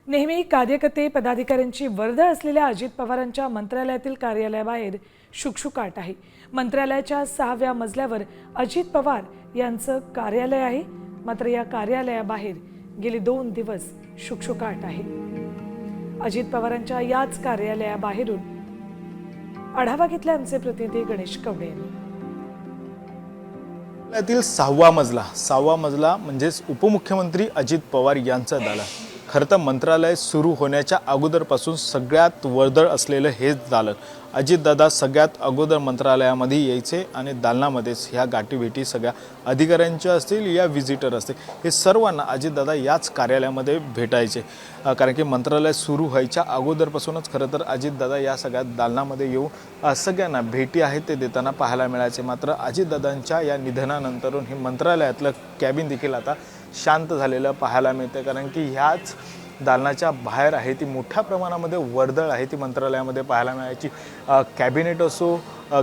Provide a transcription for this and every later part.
नेहमी कार्यकर्ते पदाधिकाऱ्यांची वर्दळ असलेल्या अजित पवारांच्या मंत्रालयातील कार्यालयाबाहेर शुकशुकाट आहे। मंत्रालयाच्या 6व्या मजल्यावर अजित पवार यांचं कार्यालय आहे, मात्र या कार्यालयाबाहेर गेली 2 दिवस शुकशुकाट आहे। अजित पवारांच्या याच कार्यालयाबाहेरून आढावा घेतला आमचे प्रतिनिधी गणेश कवडे यांनी। यातील 6वा मजला म्हणजेच उपमुख्यमंत्री अजित पवार यांचं दालन। खरं तर मंत्रालय सुरू होण्याच्या अगोदरपासून सगळ्यात वर्दळ असलेलं हेच दालन। अजितदादा सगळ्यात अगोदर मंत्रालयामध्ये यायचे आणि दालनामध्येच ह्या गाठीभेटी सगळ्या अधिकाऱ्यांच्या असतील या व्हिजिटर असतील, हे सर्वांना अजितदादा याच कार्यालयामध्ये भेटायचे। कारण की मंत्रालय सुरू व्हायच्या अगोदरपासूनच खरं तर अजितदादा या सगळ्या दालनामध्ये येऊन सगळ्यांना भेटी आहेत ते देताना पाहायला मिळायचे। मात्र अजितदादांच्या या निधनानंतरून हे मंत्रालयातलं कॅबिन देखील आता शांत झालेलं पाहायला मिळतं। कारण की ह्याच दालनाच्या बाहेर आहे ती मोठ्या प्रमाणामध्ये वर्दळ आहे ती मंत्रालयामध्ये पाहायला मिळायची। कॅबिनेट असो,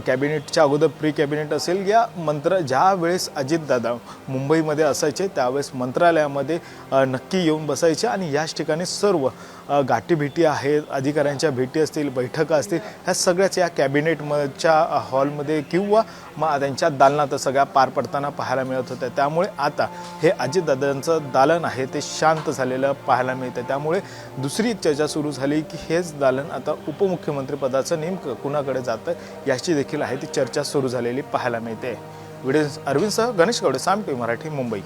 कॅबिनेटच्या अगोदर प्री कॅबिनेट असेल, या ज्या वेळेस अजितदादा मुंबईमध्ये असायचे त्यावेळेस मंत्रालयामध्ये नक्की येऊन बसायचे आणि याच ठिकाणी सर्व गाठीभेटी आहेत, अधिकाऱ्यांच्या भेटी असतील, बैठका असतील, ह्या सगळ्याच या कॅबिनेटच्या हॉलमध्ये किंवा मग त्यांच्या दालनात सगळ्या पार पडताना पाहायला मिळत होत्या। त्यामुळे आता हे अजितदादांचं दालन आहे ते शांत झालेलं पाहायला मिळतं। त्यामुळे दुसरी चर्चा सुरू झाली की हेच दालन आता उपमुख्यमंत्रीपदाचं नेमकं कुणाकडे जातं याची देखील आहे ती चर्चा सुरू झालेली पाहायला मिळते। व्हिडिओ अरविंदसह गणेश कवडे, साम टीव्ही मराठी, मुंबई।